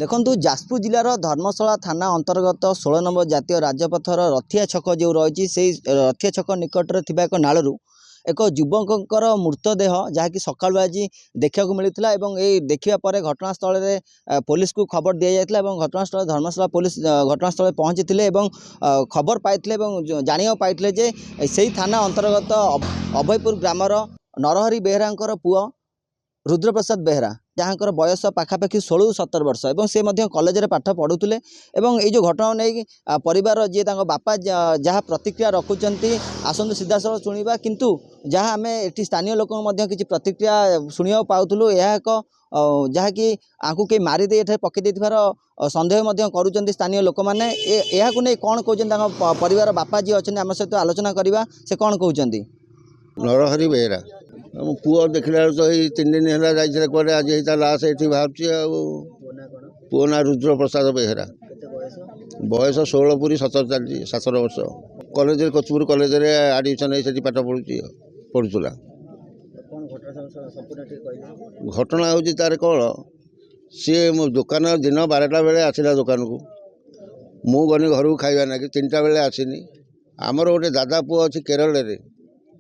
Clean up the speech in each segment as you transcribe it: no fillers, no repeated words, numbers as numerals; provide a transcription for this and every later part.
देखु जाजपुर जिलार धर्मशाला थाना अंतर्गत 16 नंबर जातीय राजपथर रथिया छक जो रही से रथिया छक निकटରେ ଥିବା ଏକ ନାଳରୁ एक युवकर मृतदेह जहाँकि सकाळु आज देखा मिलता और ये देखा पर घटनास्थल में पुलिस को खबर दि जाता घटनास्थल धर्मशाला पुलिस घटनास्थल पहुँची खबर पाई जाना पाई जे से थाना अंतर्गत अभयपुर ग्रामर नरहरि बेहरा पुओ रुद्रप्रसाद बेहरा जहाँकर बयस पाखापाखि 16-17 वर्ष और से कॉलेज रे पाठ पढ़ुले ये जो घटना नहीं परिवार जी बापा जहाँ प्रतिक्रिया रखुंट आसतु सीधा साल शुणा किंतु जहाँ आम ये स्थानीय लोक किसी प्रतिक्रिया शुणा पाऊलु यह एक जहाँकि आपको कई मारिदे ये पकई सन्देह करुँच स्थानीय लोक मैंने नहीं कौन कहते परिवार बापा जी अच्छा आम सहित आलोचना करवा से कौन कहते नरहरि बेहरा पुओ देखला तो ये 3 दिन है जाइए कड़े आज ये लाश ये बाहर पुओ ना रुद्र प्रसाद बेहरा बयस 16 पूरी 17 वर्ष कॉलेज कोचपुर कॉलेज आडमिशन नहीं पाठ पढ़ुला घटना हूँ तार कौन सी दुकान दिन 12टा बेले आसला दुकान को मु गनी घर को खाइबा ना कि 3टा बेले आसनी आमर गोटे दादा पुओ अच्छी केरल रे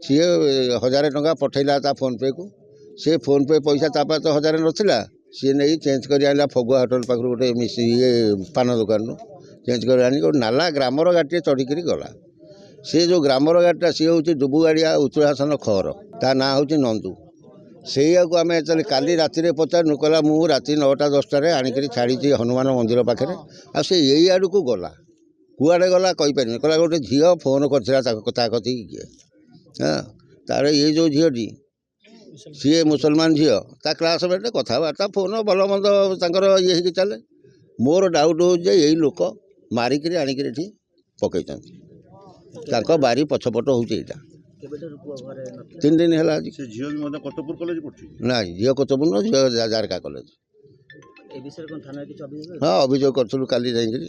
सी 1000 टंका पठेला ता फोन पे को से फोन पे पैसा तापा तो 1000 नथिला सी नहीं चेंज कर आला फगुआ होटल पाखर गोटे मिसी ये पान दुकान चेंज कर आनी नाला ग्रामर गाड़ी चढ़िक गला सी जो ग्रामर गाड़ीटा सी हूँ डुबुगाड़िया उत्तरासन खर ता ना हूँ नंदू से आम चल काली राति पचारू कहला मु राति 9टा 10टार आणिक छाड़ी हनुमान मंदिर पाखे आ से यही आड़ को गला कुआड़े गला कहीपर कहला गोटे झी फोन कर कथी किए हाँ तार ये जो झीटी सी मुसलमान झी ता क्लासमेट कथबार्ता फोन भल मंद तर ये चले मोर डाउट हो यही लोक मारिक आणिक पकई बारी पछपट हो 3 दिन है ना झील कोतपुर न झील जारका कॉलेज हाँ अभियोग करूँ काली जाइए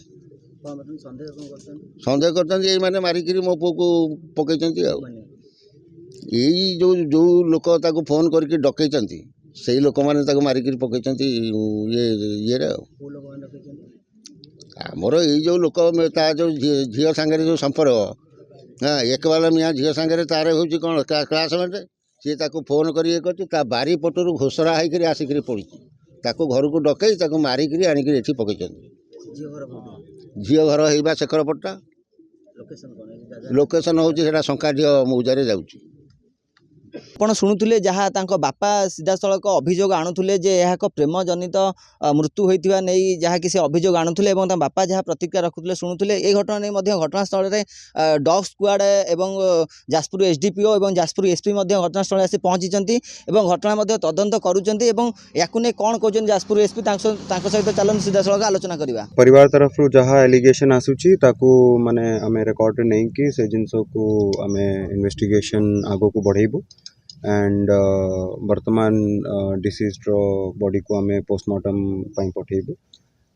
सन्देह कर मारिक मो पु को पकई यही जो जो लोक ताको फोन करके डकई से लोक मैंने मारिक पकई ये आमर यही जो लोक जो झील सांगे जो संपर्क हाँ एक बाला मियाँ झील सांगे तार हूँ कौन क्लासमेट सी फोन कर बारी पटरू घोषरा होकर आसिक पड़ी घर को डकई मारिक आणिक पकई झील घर होगा शेखर पट्टा लोकेशन हूँ शंकाढ़ मौजा जाऊँगी आपण शुणुले जहाँ बापा सीधा सड़क अभियोग आणुले जे यह एक प्रेम जनित मृत्यु होता नहीं जहाँकि से अभियोग आणुले बापा जहाँ प्रतिक्रिया रखुले शुणुले ये घटना नहीं घटनास्थल में डॉग स्क्वाड एवं जाजपुर एसडीपीओ और जाजपुर एसपी घटनास्थल आसी पहुँची घटना तदंत करुँच या कौन कहते जाजपुर एसपी सहित चलन सीधा सड़क आलोचना करवा परिवार तरफ जहाँ एलिगेशन आसूची माने आमे रिकॉर्ड नहीं कि से जिनस को आमे इन्वेस्टिगेशन आगो को बढ़ेबू एंड वर्तमान डिसीज बॉडी को आमे पोस्टमार्टम पठेबू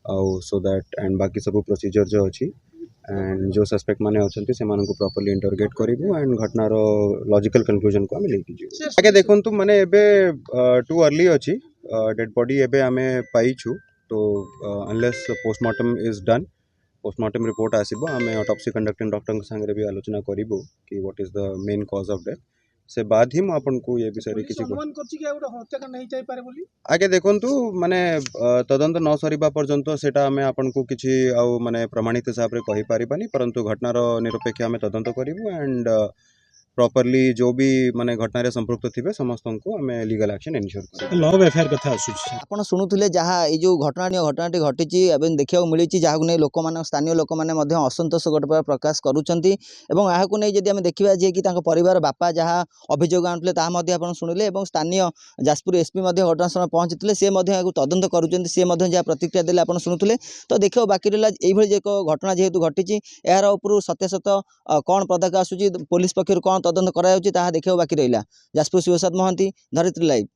आउ सो दैट एंड बाकी सब प्रोसीजर जो अच्छी एंड जो सस्पेक्ट माने अच्छे से प्रॉपर्ली इंटरोगेट करूँ एंड घटनार लॉजिकल कंक्लूजन को आमे लेके जीवु आगे देखंतु माने एबे टू अर्ली अच्छी डेड बॉडी एबे आमे पाइछु तो unless postmortem is done postmortem report आसीबो आमे ऑटोप्सी कंडक्टिंग डॉक्टर संगे भी आलोचना करिबो कि what is the main cause of death से बाद ही आपन को ये विषय किसी आगे देखंतु माने तदंत न सरीबा पर्यंत सेटा आमे आपन को किछि आउ माने प्रमाणित हिसाब रे कहि परिबानी परंतु घटनार निरपेक्ष आमे तदंत करिबु एंड प्रॉपर्ली जो भी माने घटना रे संपृक्त थिबे समस्त को हमें लीगल एक्शन एन्श्योर कर लव एफआईआर कथा आसुछि आपण शुणुले जहाँ ये जो घटनाटी घटी देखा मिली जहाँ नहीं लोक मान स्थानीय लोक मैंने असंतोष गोटे प्रकाश करुँच यहाँ नहीं जब आम देखा जे कि परिवार बापा जहाँ अभियोग आणुले ताहा शुणिले स्थानीय जाजपुर एसपी घटनास्थल पहुँची सी तदंत करुँच सी जहाँ प्रतिक्रिया देले आप शुणुले तो देखा बाकी रहा यही एक घटना जेहेतु घटी यार उपर सत्यासत कौन पदक आसूँ पुलिस पक्ष कौन तदंत करा देखा बाकी रहा जाजपुर शिवसाद महांती धरित्री लाइव।